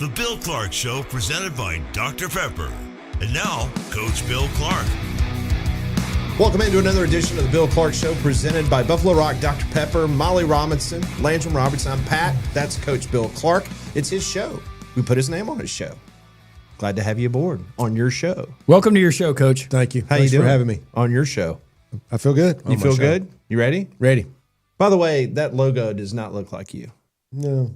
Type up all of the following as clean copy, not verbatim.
The Bill Clark Show, presented by Dr. Pepper. And now, Coach Bill Clark. Welcome into another edition of the Bill Clark Show, presented by Buffalo Rock, Dr. Pepper, Molly Robinson, Landrum Robertson. I'm Pat. That's Coach Bill Clark. It's his show. We put his name on his show. Glad to have you aboard on your show. Welcome to your show, Coach. Thank you. How Thanks you doing for having me. on your show? I feel good. You feel good? You ready? Ready. By the way, that logo does not look like you. No.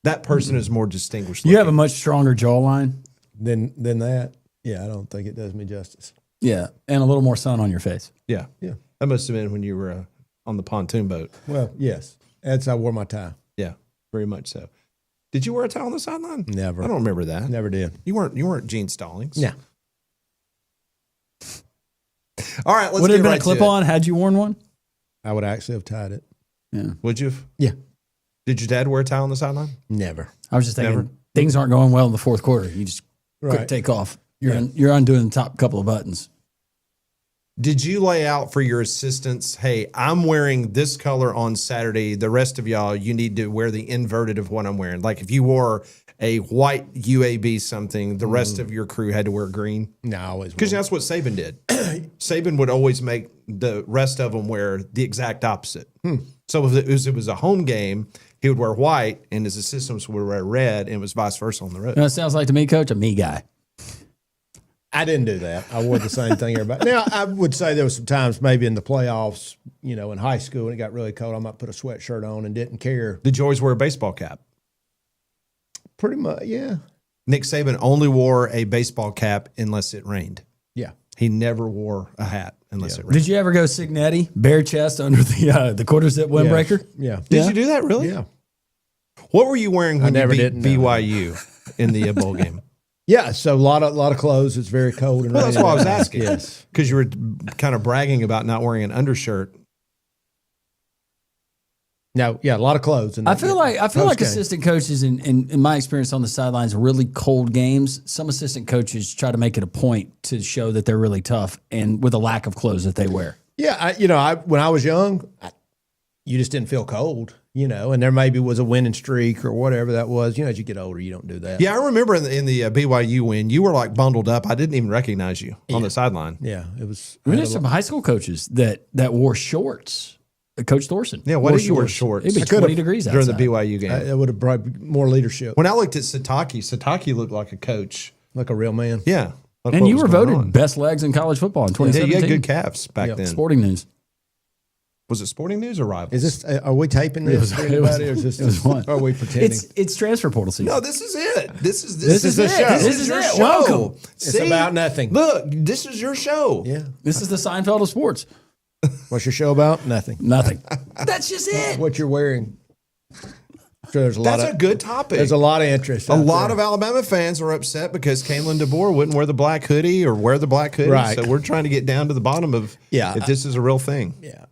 That person is more distinguished. You have a looking. much stronger jawline. Than that. Yeah, I don't think it does me justice. Yeah, and a little more sun on your face. Yeah. Yeah. That must have been when you were on the pontoon boat. Well, yes. As I wore my tie. Yeah, very much so. Did you wear a tie on the sideline? Never. I don't remember that. Never did. You weren't Gene Stallings. Yeah. All right, let's Would it get have been right a clip to it. on had you worn one? I would actually have tied it. Yeah. Would you? Yeah. Did your dad wear a tie on the sideline? Never. I was just thinking Never. things aren't going well in the fourth quarter. You just quick Right. take off. You're undoing the top couple of buttons. Did you lay out for your assistants, hey, I'm wearing this color on Saturday. The rest of y'all, you need to wear the inverted of what I'm wearing. Like if you wore a white UAB something, the rest of your crew had to wear green? No, I always Because wore. that's what Saban did. Saban would always make the rest of them wear the exact opposite. So if it was a home game, he would wear white and his assistants would wear red, and it was vice versa on the road. You know, it sounds like to me, Coach, a me guy. I didn't do that. I wore the same thing everybody. Now, I would say there was some times maybe in the playoffs, in high school when it got really cold, I might put a sweatshirt on and didn't care. Did you always wear a baseball cap? Pretty much, yeah. Nick Saban only wore a baseball cap unless it rained. Yeah. He never wore a hat unless it rained. Did you ever go Signetti, bare chest under the quarter zip windbreaker? Yeah. Did you do that really? Yeah. What were you wearing when never you did, beat no. BYU in the bowl game? Yeah, so a lot of clothes. It's very cold and Well, that's rainy. why I was asking. Yes. Because you were kind of bragging about not wearing an undershirt. No, yeah, a lot of clothes. I feel like Post-game. assistant coaches in my experience on the sidelines, really cold games, some assistant coaches try to make it a point to show that they're really tough and with a lack of clothes that they wear. Yeah, when I was young, you just didn't feel cold, and there maybe was a winning streak or whatever that was. As you get older, you don't do that. Yeah, I remember in the BYU win, you were like bundled up. I didn't even recognize you on the sideline. Yeah, it was. I mean, there's some high school coaches that wore shorts. Coach Thorson. Yeah, why did you wear shorts? It'd be I could've 20 degrees During outside. the BYU game. It would have probably more leadership, When I looked at Sataki looked like a coach. like a real man. Yeah. Like And what you was were going voted on. best legs in college football in Yeah, 2017. you had good calves back Yeah. then. Sporting News. Was it Sporting News or Rivals? Is this? Are we taping this? for anybody, or is this? it was one. Or are we pretending? It's transfer portal season. No, this is it. This is is the it. show. This is your show. Welcome. It's about nothing. Look, this is your show. Yeah. This is the Seinfeld of sports. What's your show about? Nothing. Nothing. That's just it. What you're wearing. So there's a lot That's of a good topic. There's a lot of interest. A lot of Alabama fans are upset because Kalen DeBoer wouldn't wear the black hoodie or wear the black hoodie. Right. So we're trying to get down to the bottom of if this is a real thing. Yeah.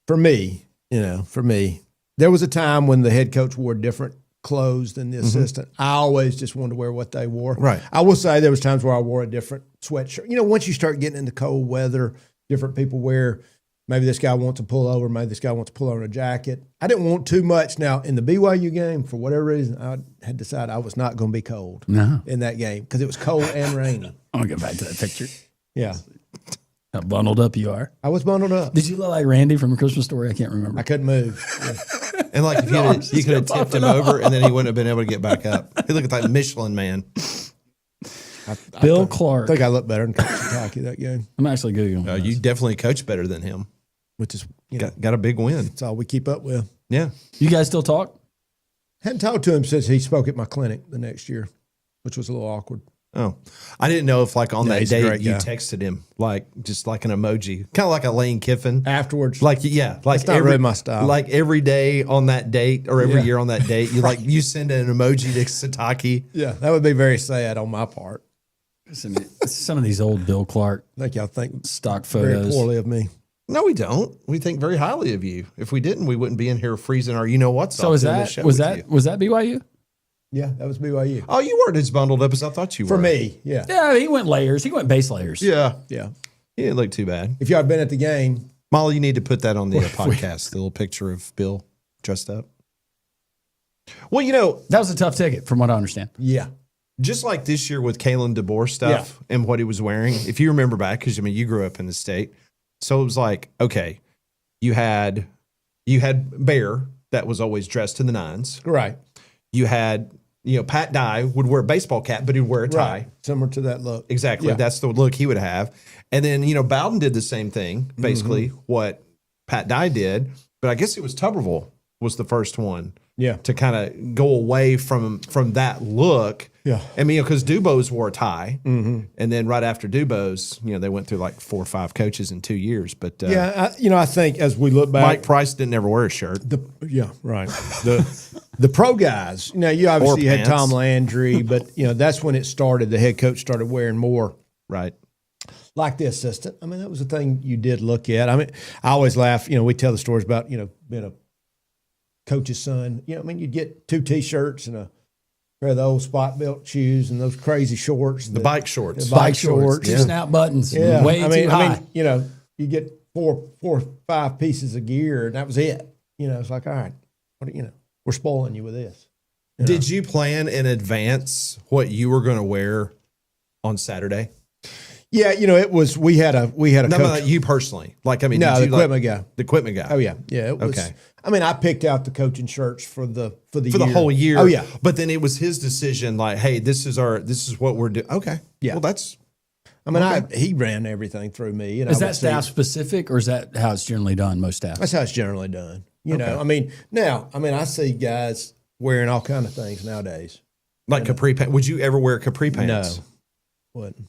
For me, there was a time when the head coach wore different clothes than the assistant. I always just wanted to wear what they wore. Right. I will say there was times where I wore a different sweatshirt. Once you start getting into cold weather, different people wear. Maybe this guy wants to pull over. Maybe this guy wants to pull over a jacket. I didn't want too much. Now, in the BYU game, for whatever reason, I had decided I was not going to be cold in that game because it was cold and rainy. I'm going to go back to that picture. Yeah. How bundled up you are. I was bundled up. Did you look like Randy from A Christmas Story? I can't remember. I couldn't move. Yeah. And like if you could have tipped him over and then he wouldn't have been able to get back up. He looked like Michelin Man. Bill I Clark. think I looked better than Coach Sataki that game, I'm actually Googling. You definitely coach better than him. which is, Got a big win. that's all we keep up with. Yeah. You guys still talk? Hadn't talked to him since he spoke at my clinic the next year, which was a little awkward. Oh, I didn't know if like on that he's a date great you guy. texted him just like an emoji, kind of like a Lane Kiffin. Afterwards, Like like That's not really my style. Like every day on that date or every Yeah. year on that date, you send an emoji to Sataki. yeah, that would be very sad on my part. Some of these old Bill Clark I think y'all think stock very photos. poorly of me. No, we don't. We think very highly of you. If we didn't, we wouldn't be in here freezing our what's So off is doing that this show was with that you. was that BYU? Yeah, that was BYU. Oh, you weren't as bundled up as I thought you were. For me, yeah. Yeah, he went layers. He went base layers. Yeah. Yeah. He didn't look too bad. If y'all had been at the game, Molly, you need to put that on the podcast, the little picture of Bill dressed up. Well, you know, That was a tough ticket, from what I understand. Yeah. just like this year with Kalen DeBoer stuff and what he was wearing, if you remember back, because I mean, you grew up in the state. So it was like, okay, you had Bear that was always dressed to the nines. Right. You had, Pat Dye would wear a baseball cap, but he'd wear a tie. Right. Similar to that look. Exactly. Yeah. That's the look he would have. And then, Bowden did the same thing, basically what Pat Dye did. But I guess it was Tuberville was the first one Yeah. to kind of go away from that look. Yeah. I mean, because Dubose wore a tie. And then right after Dubose, they went through like 4 or 5 coaches in 2 years. But Yeah. I think as we look back, Mike Price didn't ever wear a shirt. Right. The pro guys, you obviously Or had pants. Tom Landry, but that's when it started. The head coach started wearing more Right. like the assistant. I mean, that was the thing you did look at. I mean, I always laugh. We tell the stories about being a coach's son. You'd get 2 T-shirts and a pair of the old spot built shoes and those crazy shorts. The bike shorts. The bike shorts. Two snap buttons. Yeah, Way too high. You get four or 5 pieces of gear, and that was it. It's like, all right, we're spoiling you with this. Did you plan in advance what you were going to wear on Saturday? Yeah, it was. We had a No, coach. you personally. Like, I mean, No, did the you equipment guy. The equipment guy. Oh yeah, it was. Okay. I mean, I picked out the coaching shirts for the whole year. Oh yeah, But then it was his decision. Like, hey, this is what we're doing. Okay. Yeah. Well, that's I mean, he ran everything through me. And Is I that would see- staff specific, or is that how it's generally done? Most staff. That's how it's generally done. I mean, I see guys wearing all kind of things nowadays. like capri pants. Would you ever wear capri pants? No, wouldn't.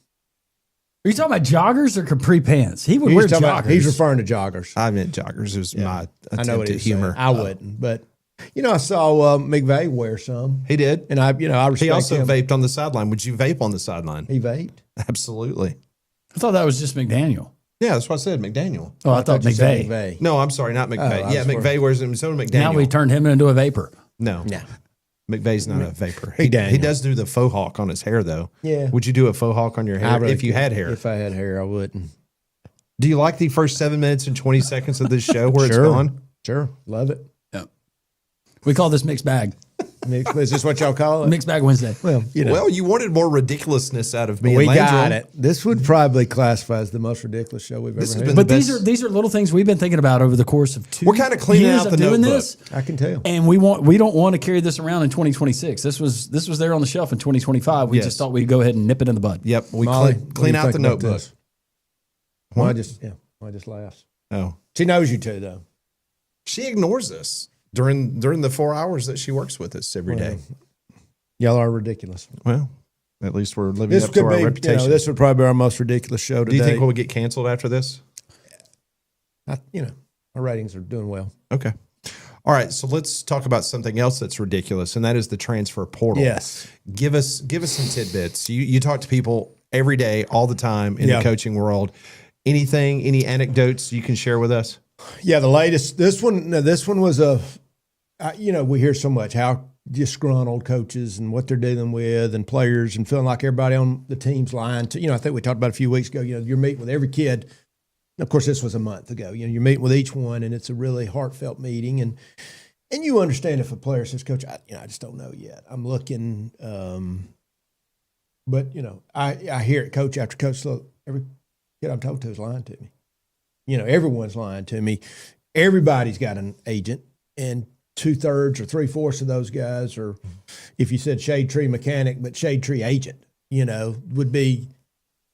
Are you talking about joggers or capri pants? He would wear joggers. He's referring to joggers. I meant joggers. It was my I know attempt what at he's humor. saying. I wouldn't, but I saw McVay wear some, He did. and I respect He also him. vaped on the sideline. Would you vape on the sideline? He vaped. Absolutely. I thought that was just McDaniel. Yeah, that's what I said. McDaniel. Oh, I thought you said McVay. No, I'm sorry, not McVay. I Yeah, was McVay wears them. So did McDaniel. Now we turned him into a vapor. No. No. McVay's not a vapor. McDaniel. He does do the faux hawk on his hair, though. Yeah. Would you do a faux hawk on your hair really if you had couldn't. hair? If I had hair, I wouldn't. Do you like the first 7 minutes and 20 seconds of this show where Sure. it's gone? Sure, love it. Yeah. We call this mixed bag. Is this what y'all call it? Mixed bag Wednesday. Well, Well, you wanted more ridiculousness out of me. we and Landrum. got it. This would probably classify as the most ridiculous show we've This ever has had. been But the these best. are little things we've been thinking about over the course of 2 We're kinda cleaning years out of the doing notebook. this. I can tell. And we don't want to carry this around in 2026. This was there on the shelf in 2025. We Yes. just thought we'd go ahead and nip it in the bud. Yep. We Molly, clean, what do clean you out think the about notebook. this? Well, I just laughs. Oh. She knows you too, though. She ignores us during the 4 hours that she works with us every day. Y'all are ridiculous. Well, at least we're living This up to could our be. reputation. This would probably be our most ridiculous show today. Do you think we'll get canceled after this? Our ratings are doing well. Okay. All right. So let's talk about something else that's ridiculous, and that is the transfer portal. Yes. Give us some tidbits. You talk to people every day, all the time in the coaching world. Any anecdotes you can share with us? Yeah, the latest. This one was we hear so much how disgruntled coaches and what they're dealing with and players and feeling like everybody on the team's lying to. I think we talked about a few weeks ago. You're meeting with every kid. Of course, this was a month ago. You're meeting with each one, and it's a really heartfelt meeting. And you understand if a player says, "Coach, I just don't know yet. I'm looking." But I hear it, coach after coach. Look, every kid I'm talking to is lying to me. Everyone's lying to me. Everybody's got an agent, and 2/3 or 3/4 of those guys are, if you said shade tree mechanic, but shade tree agent, would be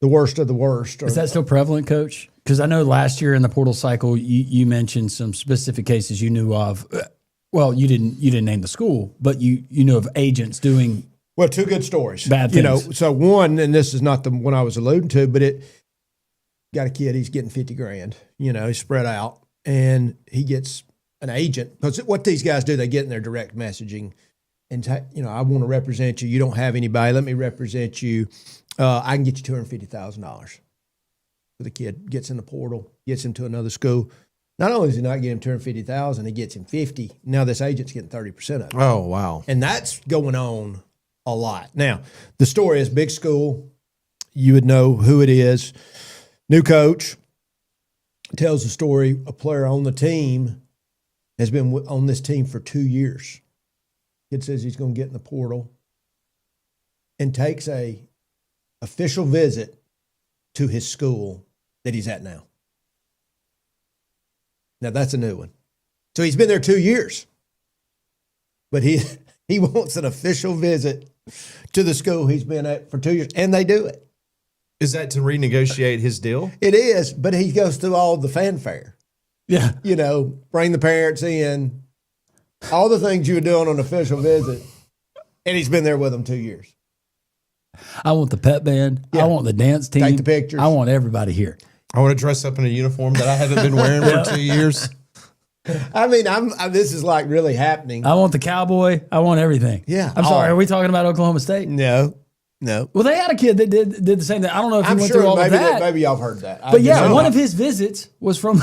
the worst of the worst. Is that still prevalent, Coach? Because I know last year in the portal cycle, you mentioned some specific cases you knew of. Well, you didn't name the school, but you knew of agents doing. Well, 2 good stories. Bad things. So one, and this is not the one I was alluding to, but it got a kid, he's getting $50,000, he's spread out, and he gets an agent. Because what these guys do, they get in their direct messaging and, I want to represent you. You don't have anybody. Let me represent you. I can get you $250,000. So the kid gets in the portal, gets him to another school. Not only does he not get him $250,000, he gets him $50,000. Now this agent's getting 30% of it. Oh, wow. And that's going on a lot. Now, the story is big school. You would know who it is. New coach tells the story. A player on the team has been on this team for 2 years. Kid says he's going to get in the portal and takes a official visit to his school that he's at now. Now that's a new one. So he's been there 2 years, but he wants an official visit to the school he's been at for 2 years, and they do it. Is that to renegotiate his deal? It is, but he goes through all the fanfare. Yeah. You know, bring the parents in, all the things you would do on an official visit, and he's been there with them 2 years. I want the pep band. Yeah. I want the dance team. Take the pictures. I want everybody here. I want to dress up in a uniform that I haven't been wearing for 2 years. I mean, this is like really happening. I want the cowboy. I want everything. Yeah. I'm sorry. Are we talking about Oklahoma State? No. Well, they had a kid that did the same thing. I don't know if he I'm went sure through all maybe of that. maybe y'all have heard that. But yeah, one of his visits was from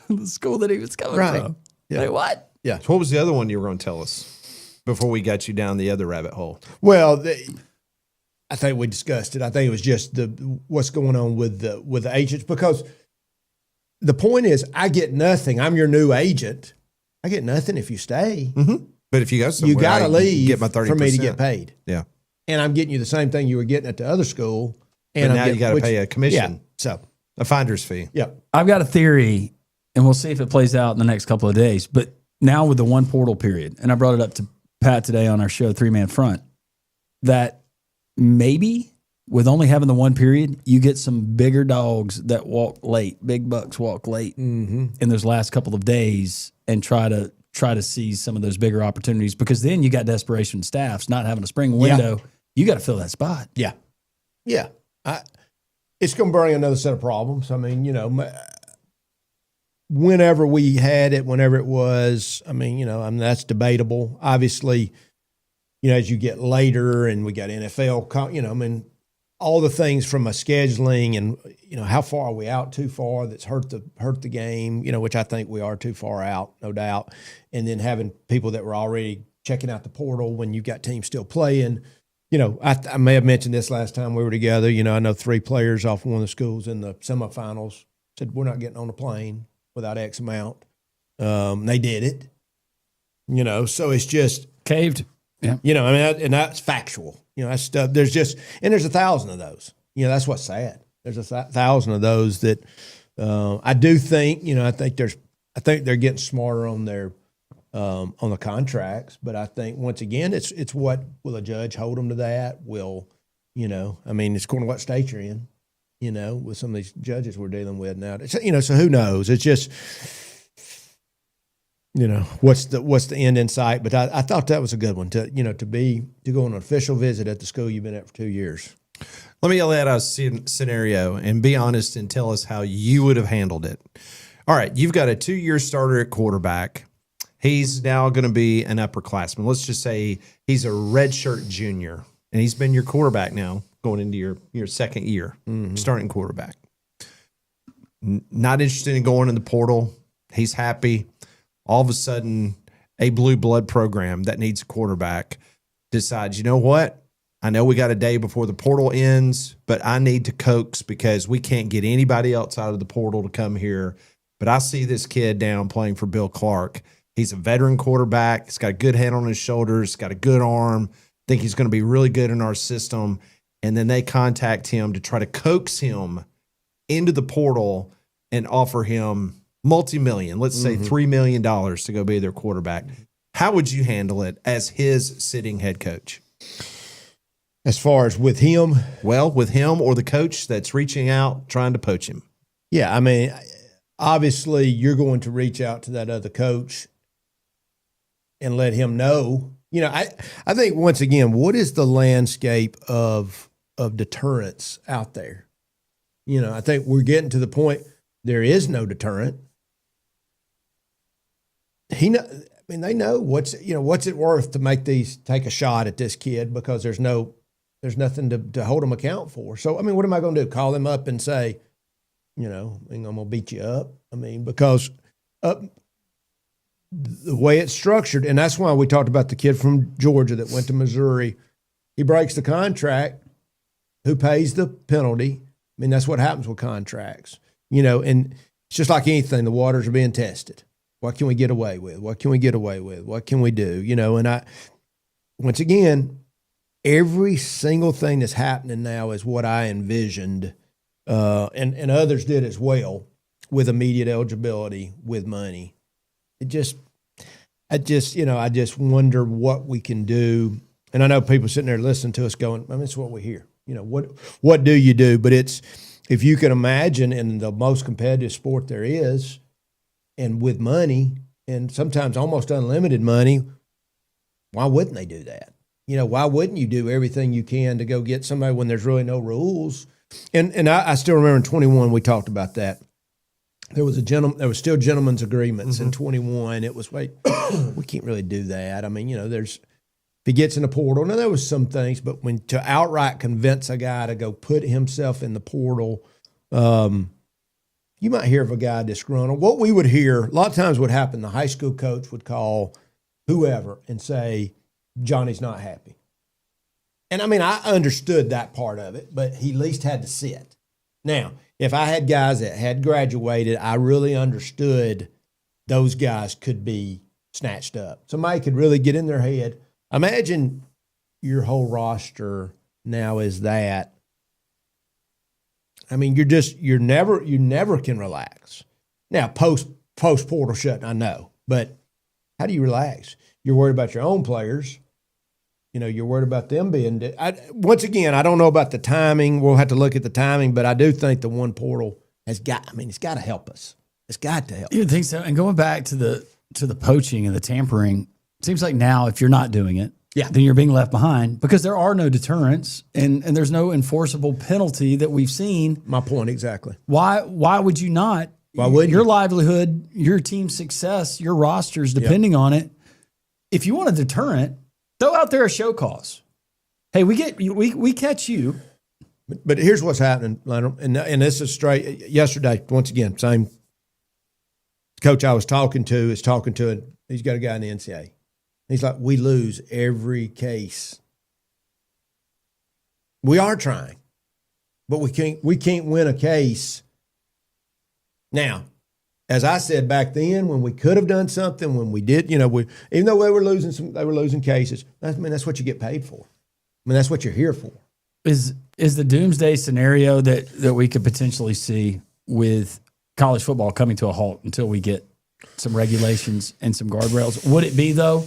the school that he was coming Right. from. Yeah. Like, what? Yeah. So what was the other one you were going to tell us before we got you down the other rabbit hole? Well, I think we discussed it. I think it was just what's going on with the agents, because the point is, I get nothing. I'm your new agent. I get nothing if you stay. Mm-hmm. But if you go somewhere, You got to I leave get my 30%. for me to get paid. Yeah. And I'm getting you the same thing you were getting at the other school. And But I'm now you got to which- pay a commission, Yeah. So, a finder's fee. yeah. I've got a theory, and we'll see if it plays out in the next couple of days. But now with the one portal period, and I brought it up to Pat today on our show, 3-Man Front, that maybe with only having the one period, you get some bigger dogs that walk late, big bucks walk late in those last couple of days, and try to seize some of those bigger opportunities, because then you got desperation staffs not having a spring window. You got to fill that spot. Yeah. Yeah. It's going to bring another set of problems. I mean, you know, whenever we had it, whenever it was, I mean, that's debatable. Obviously, as you get later and we got NFL, all the things from a scheduling and, how far are we out too far that's hurt the game, which I think we are too far out, no doubt. And then having people that were already checking out the portal when you've got teams still playing. I may have mentioned this last time we were together. I know 3 players off one of the schools in the semifinals said, we're not getting on a plane without X amount. They did it, so it's just Caved. Yeah. And that's factual. That's stuff. There's 1,000 of those. That's what's sad. There's 1,000 of those that I do think. I think they're getting smarter on their on the contracts. But I think once again, it's what will a judge hold them to that? Will it's according to what state you're in. With some of these judges we're dealing with now. So who knows? It's just. What's the end in sight? But I thought that was a good one to go on an official visit at the school you've been at for 2 years. Let me lay out a scenario and be honest and tell us how you would have handled it. All right, you've got a 2-year starter at quarterback. He's now going to be an upperclassman. Let's just say he's a redshirt junior, and he's been your quarterback now going into your second year, starting quarterback. Not interested in going in the portal. He's happy. All of a sudden, a blue blood program that needs a quarterback decides, you know what? I know we got a day before the portal ends, but I need to coax because we can't get anybody else out of the portal to come here. But I see this kid down playing for Bill Clark. He's a veteran quarterback. He's got a good head on his shoulders, got a good arm. Think he's going to be really good in our system. And then they contact him to try to coax him into the portal and offer him multi-million, let's say $3 million to go be their quarterback. How would you handle it as his sitting head coach? As far as with him? Well, with him or the coach that's reaching out, trying to poach him. Yeah, I mean, obviously you're going to reach out to that other coach and let him know. I think once again, what is the landscape of deterrence out there? I think we're getting to the point there is no deterrent. They know what's it worth to take a shot at this kid, because there's nothing to hold them account for. So, what am I going to do? Call them up and say, I'm going to beat you up? Because the way it's structured, and that's why we talked about the kid from Georgia that went to Missouri. He breaks the contract. Who pays the penalty? That's what happens with contracts. And it's just like anything, the waters are being tested. What can we get away with? What can we get away with? What can we do? And once again, every single thing that's happening now is what I envisioned, and others did as well, with immediate eligibility, with money. I just wonder what we can do. And I know people sitting there listening to us going, I mean, it's what we hear. What do you do? But it's, if you can imagine, in the most competitive sport there is, and with money, and sometimes almost unlimited money, why wouldn't they do that? Why wouldn't you do everything you can to go get somebody when there's really no rules? And I still remember in 21 we talked about that. There was still gentlemen's agreements in 21. It was, wait, we can't really do that. I mean, if he gets in the portal, now there was some things, but to outright convince a guy to go put himself in the portal, you might hear of a guy disgruntled. What we would hear, a lot of times what happened, the high school coach would call whoever and say, Johnny's not happy. And I mean, I understood that part of it, but he at least had to sit. Now, if I had guys that had graduated, I really understood those guys could be snatched up. Somebody could really get in their head. Imagine your whole roster now is that. I mean, you never can relax. Now, post portal shut, I know, but how do you relax? You're worried about your own players. You're worried about them being. Once again, I don't know about the timing. We'll have to look at the timing, but I do think the one portal it's got to help us. It's got to help. You think so? And going back to the poaching and the tampering, it seems like now if you're not doing it, then you're being left behind because there are no deterrents and there's no enforceable penalty that we've seen. My point exactly. Why would you not? Why would your livelihood, your team's success, your rosters depending on it? If you want a deterrent, throw out there a show cause. Hey, we catch you. But here's what's happening, Leonard, and this is straight. Yesterday, once again, same coach I was talking to is talking to it. He's got a guy in the NCAA. He's like, we lose every case. We are trying, but we can't win a case. Now, as I said back then, when we could have done something, when we did, even though they were losing cases. That's what you get paid for. That's what you're here for. Is the doomsday scenario that we could potentially see with college football coming to a halt until we get some regulations and some guardrails? Would it be, though,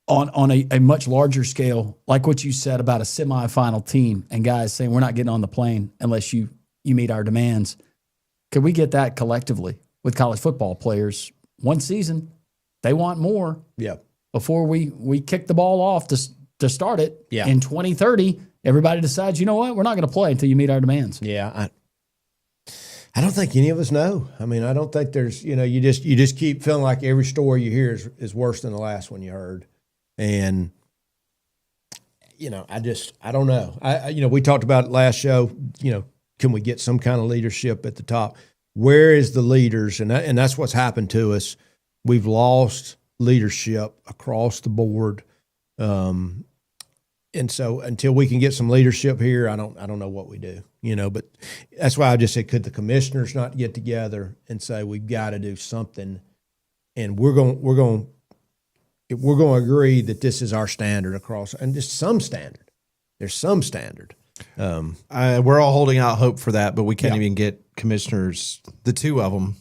on a much larger scale, like what you said about a semifinal team and guys saying we're not getting on the plane unless you meet our demands? Could we get that collectively with college football players? One season, they want more. Yeah. Before we kick the ball off to start it. Yeah. In 2030, everybody decides, you know what, we're not going to play until you meet our demands. Yeah. I don't think any of us know. I don't think there's, you just keep feeling like every story you hear is worse than the last one you heard. And, I don't know. We talked about it last show, can we get some kind of leadership at the top? Where is the leaders? And that's what's happened to us. We've lost leadership across the board. And so until we can get some leadership here, I don't know what we do, but that's why I just said, could the commissioners not get together and say, we've got to do something. And we're going to agree that this is our standard across, and just some standard. There's some standard. We're all holding out hope for that, but we can't even get commissioners, the two of them,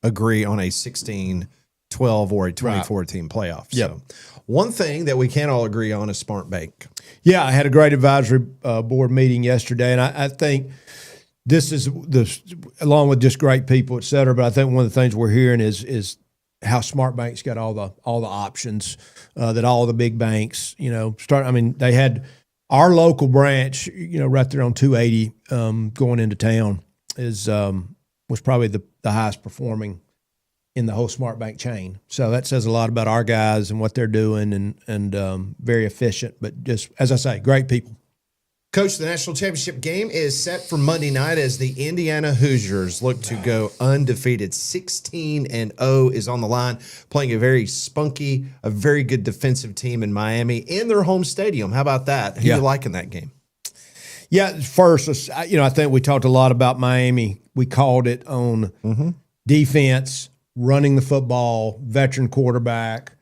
agree on a 16, 12, or a 24-team playoff. Yep. So one thing that we can't all agree on is Smart Bank. Yeah, I had a great advisory board meeting yesterday, and I think this is along with just great people, et cetera. But I think one of the things we're hearing is how Smart Bank's got all the options that all the big banks, start. They had our local branch, right there on 280 going into town was probably the highest performing in the whole Smart Bank chain. So that says a lot about our guys and what they're doing, and very efficient. But just, as I say, great people. Coach, the national championship game is set for Monday night as the Indiana Hoosiers look to go undefeated. 16-0 is on the line, playing a very spunky, a very good defensive team in Miami in their home stadium. How about that? Who you liking that game? Yeah, first, I think we talked a lot about Miami. We called it on defense, running the football, veteran quarterback,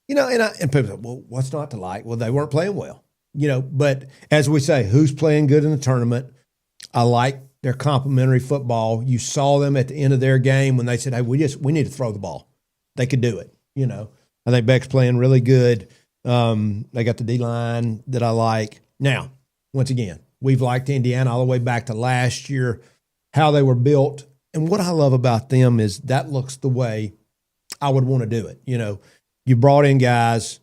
And people say, well, what's not to like? Well, they weren't playing well, but as we say, who's playing good in the tournament? I like their complimentary football. You saw them at the end of their game when they said, hey, we need to throw the ball. They could do it, I think Beck's playing really good. They got the D-line that I like. Now, once again, we've liked Indiana all the way back to last year, how they were built. And what I love about them is that looks the way I would want to do it. You brought in guys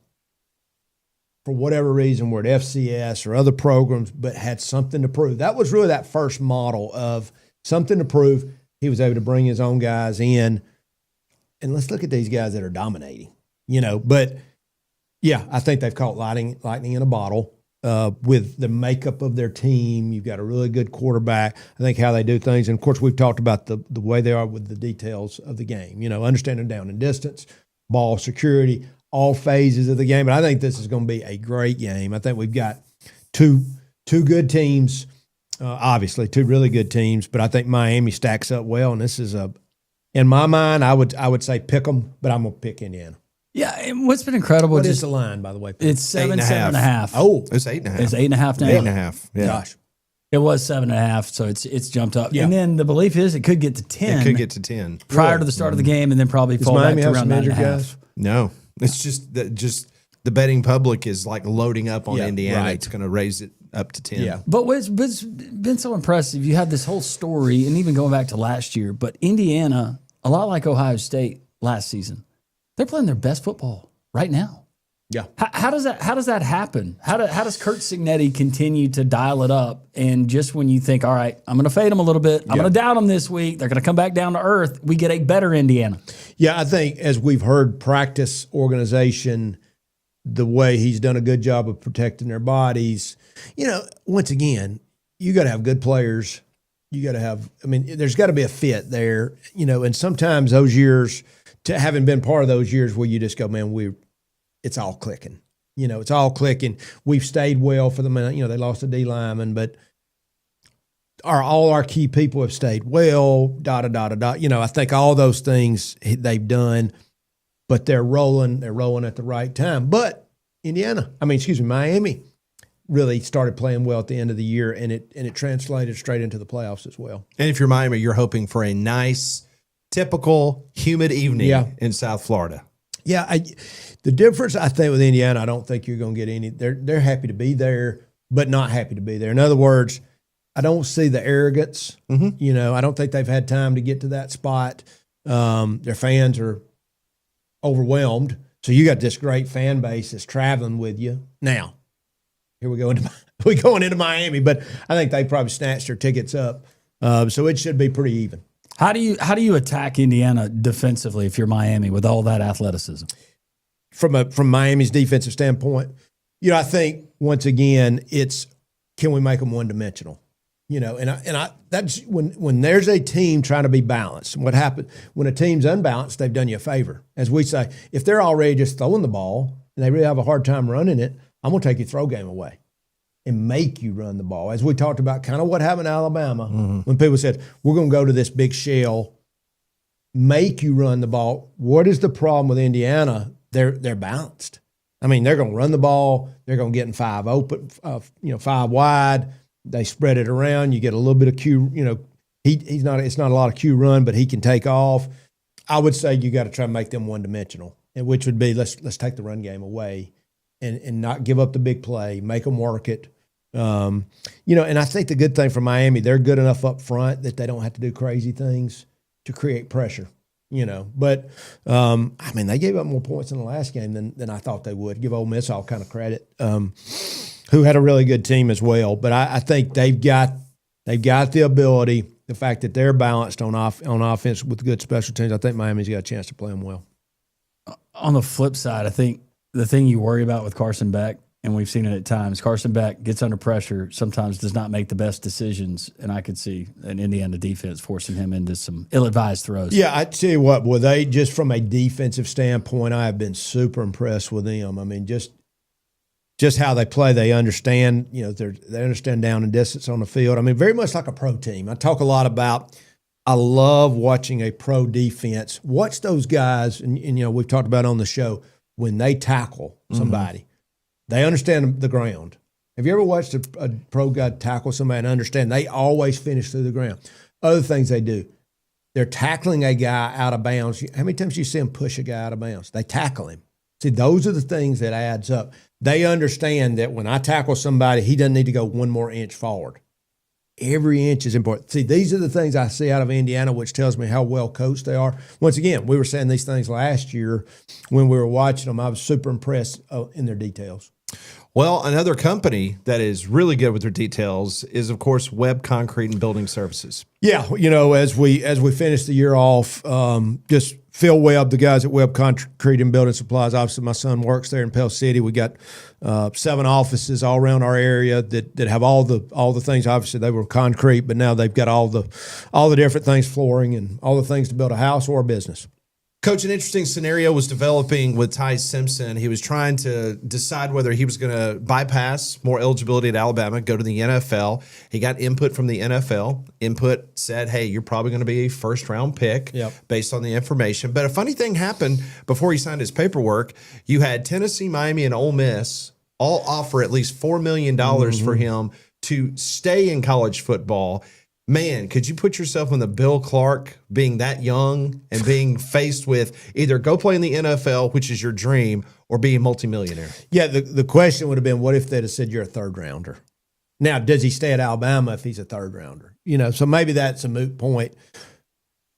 for whatever reason, were at FCS or other programs, but had something to prove. That was really that first model of something to prove. He was able to bring his own guys in. And let's look at these guys that are dominating, But, yeah, I think they've caught lightning in a bottle with the makeup of their team. You've got a really good quarterback. I think how they do things. And, of course, we've talked about the way they are with the details of the game, understanding down and distance, ball security, all phases of the game. But I think this is going to be a great game. I think we've got two good teams, obviously, two really good teams. But I think Miami stacks up well. And this is in my mind, I would say pick them, but I'm going to pick Indiana. Yeah, and what's been incredible. What is the line, by the way? It's 7.5. Oh, it's 8.5. It's 8.5 now. 8.5. Yeah. Gosh. It was 7.5, so it's jumped up. Yeah. And then the belief is it could get to 10. It could get to 10 prior to the start of the game, and then probably fall back to around 9.5. No, it's just the betting public is like loading up on Indiana. Right. It's going to raise it up to 10. Yeah. But what's been so impressive, you had this whole story, and even going back to last year, but Indiana, a lot like Ohio State last season, they're playing their best football right now. Yeah. How does that happen? How does Kurt Signetti continue to dial it up? And just when you think, all right, I'm going to fade them a little bit, I'm going to doubt them this week, they're going to come back down to earth, we get a better Indiana. Yeah, I think as we've heard practice organization, the way he's done a good job of protecting their bodies, once again, you got to have good players. You got to have, there's got to be a fit there, and sometimes those years, to having been part of those years where you just go, man, it's all clicking. It's all clicking. We've stayed well for the minute. They lost a D lineman, but all our key people have stayed well, I think all those things they've done, but they're rolling at the right time. But Miami really started playing well at the end of the year, and it translated straight into the playoffs as well. And if you're Miami, you're hoping for a nice, typical, humid evening in South Florida. Yeah, the difference I think with Indiana, I don't think you're going to get any. They're happy to be there, but not happy to be there. In other words, I don't see the arrogance. Mm-hmm. I don't think they've had time to get to that spot. Their fans are overwhelmed, so you got this great fan base that's traveling with you. Now, here we going into Miami, but I think they probably snatched their tickets up, so it should be pretty even. How do you attack Indiana defensively if you're Miami with all that athleticism? From Miami's defensive standpoint, I think once again it's can we make them one dimensional? That's when there's a team trying to be balanced. What happens when a team's unbalanced? They've done you a favor, as we say. If they're already just throwing the ball and they really have a hard time running it, I'm going to take your throw game away and make you run the ball. As we talked about, kind of what happened in Alabama when people said, we're going to go to this big shell, make you run the ball. What is the problem with Indiana? They're balanced. They're going to run the ball. They're going to get in 5 open, 5 wide. They spread it around. You get a little bit of Q, it's not a lot of Q run, but he can take off. I would say you got to try to make them one-dimensional, which would be let's take the run game away and not give up the big play, make them work it. And I think the good thing for Miami, they're good enough up front that they don't have to do crazy things to create pressure, But, they gave up more points in the last game than I thought they would. Give Ole Miss all kind of credit, who had a really good team as well. But I think they've got the ability, the fact that they're balanced on offense with good special teams. I think Miami's got a chance to play them well. On the flip side, I think the thing you worry about with Carson Beck, and we've seen it at times, Carson Beck gets under pressure, sometimes does not make the best decisions, and I could see an Indiana defense forcing him into some ill-advised throws. Yeah, I tell you what, they just from a defensive standpoint, I have been super impressed with them. Just how they play, they understand, they understand down and distance on the field. Very much like a pro team. I talk a lot about, I love watching a pro defense. Watch those guys, and we've talked about on the show, when they tackle somebody, they understand the ground. Have you ever watched a pro guy tackle somebody and understand they always finish through the ground? Other things they do, they're tackling a guy out of bounds. How many times do you see them push a guy out of bounds? They tackle him. See, those are the things that adds up. They understand that when I tackle somebody, he doesn't need to go one more inch forward. Every inch is important. See, these are the things I see out of Indiana, which tells me how well coached they are. Once again, we were saying these things last year when we were watching them. I was super impressed in their details. Well, another company that is really good with their details is, of course, Webb Concrete and Building Services. Yeah, as we finish the year off, just Phil Webb, the guys at Webb Concrete and Building Supplies. Obviously, my son works there in Pell City. We got 7 offices all around our area that have all the things. Obviously, they were concrete, but now they've got all the different things, flooring and all the things to build a house or a business. Coach, an interesting scenario was developing with Ty Simpson. He was trying to decide whether he was going to bypass more eligibility at Alabama, go to the NFL. He got input from the NFL. Input said, hey, you're probably going to be a first-round pick based on the information. But a funny thing happened before he signed his paperwork. You had Tennessee, Miami, and Ole Miss all offer at least $4 million for him to stay in college football. Man, could you put yourself in the Bill Clark being that young and being faced with either go play in the NFL, which is your dream, or be a multimillionaire? Yeah, the question would have been, what if they'd have said you're a third rounder? Now, does he stay at Alabama if he's a third rounder? So maybe that's a moot point.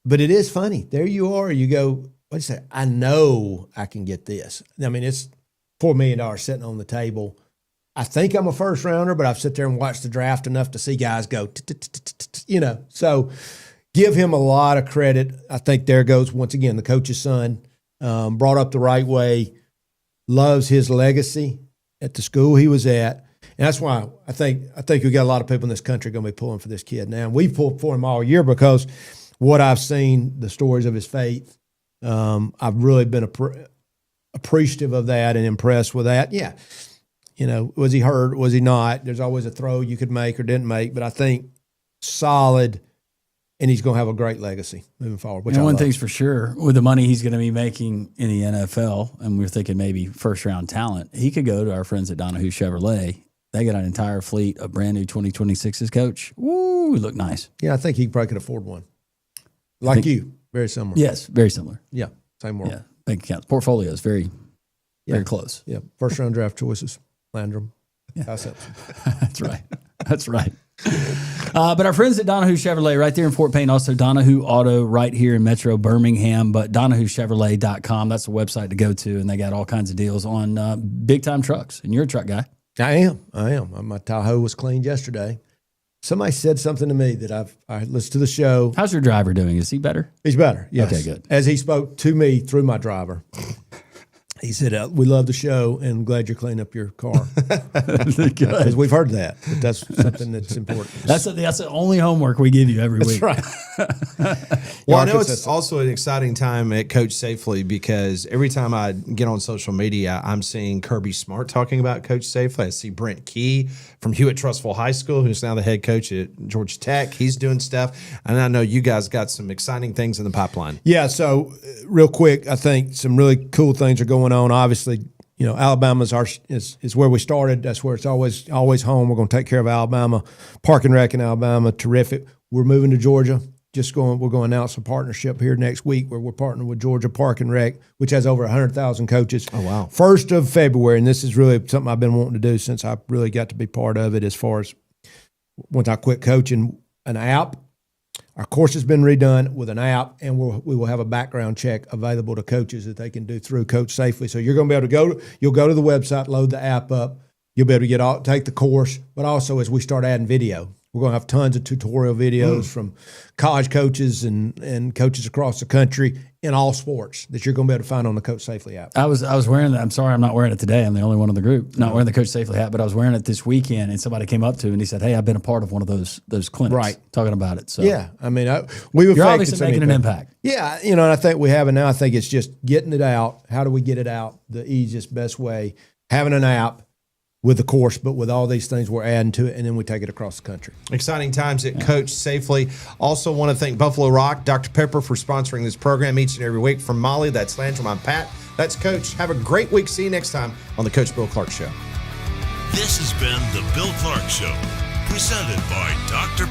But it is funny. There you are. You go, what do you say? I know I can get this. I mean, it's $4 million sitting on the table. I think I'm a first rounder, but I've sit there and watched the draft enough to see guys go, So give him a lot of credit. I think there goes, once again, the coach's son, brought up the right way, loves his legacy at the school he was at. And that's why I think we got a lot of people in this country going to be pulling for this kid now. And we've pulled for him all year because what I've seen, the stories of his faith, I've really been appreciative of that and impressed with that. Yeah. Was he hurt? Was he not? There's always a throw you could make or didn't make, but I think solid, and he's going to have a great legacy moving forward. And one thing's for sure, with the money he's going to be making in the NFL, and we're thinking maybe first-round talent, he could go to our friends at Donahue Chevrolet. They got an entire fleet of brand new 2026s, Coach. Woo, look nice. Yeah, I think he probably could afford one. Like you, very similar. Yes, very similar. Yeah, same world. Yeah, bank account. Portfolio is very close. Yeah, first-round draft choices. Landrum. Yeah. That's right. That's right. But our friends at Donahue Chevrolet right there in Fort Payne, also Donahue Auto right here in Metro Birmingham, but DonahueChevrolet.com, that's the website to go to, and they got all kinds of deals on big-time trucks. And you're a truck guy. I am. My Tahoe was cleaned yesterday. Somebody said something to me that I listened to the show. How's your driver doing? Is he better? He's better, yes. Okay, good. As he spoke to me through my driver. He said, we love the show and I'm glad you're cleaning up your car. Because we've heard that. But that's something that's important. That's the only homework we give you every week. That's right. Well, I know it's also an exciting time at Coach Safely because every time I get on social media, I'm seeing Kirby Smart talking about Coach Safely. I see Brent Key from Hewitt-Trussville High School, who's now the head coach at Georgia Tech. He's doing stuff. And I know you guys got some exciting things in the pipeline. Yeah, so real quick, I think some really cool things are going on. Obviously, Alabama's is where we started. That's where it's always home. We're going to take care of Alabama. Park and Rec in Alabama, terrific. We're moving to Georgia. We're going to announce a partnership here next week where we're partnering with Georgia Park and Rec, which has over 100,000 coaches. Oh, wow. 1st of February, and this is really something I've been wanting to do since I really got to be part of it as far as once I quit coaching, an app. Our course has been redone with an app, and we will have a background check available to coaches that they can do through Coach Safely. So you're going to be able to you'll go to the website, load the app up. You'll be able to take the course, but also as we start adding video, we're going to have tons of tutorial videos from college coaches and coaches across the country in all sports that you're going to be able to find on the Coach Safely app. I was wearing that. I'm sorry I'm not wearing it today. I'm the only one in the group not wearing the Coach Safely hat, but I was wearing it this weekend, and somebody came up to me and he said, hey, I've been a part of one of those clinics. Right. Talking about it. So yeah, I mean, you're obviously making an impact. Yeah, and I think we have it now. I think it's just getting it out. How do we get it out the easiest, best way? Having an app. with the course, but with all these things we're adding to it, and then we take it across the country. Exciting times at Coach Safely. Also want to thank Buffalo Rock, Dr. Pepper for sponsoring this program each and every week. From Molly, that's Landrum, I'm Pat. That's Coach. Have a great week. See you next time on the Coach Bill Clark Show. This has been the Bill Clark Show, presented by Dr. Pepper.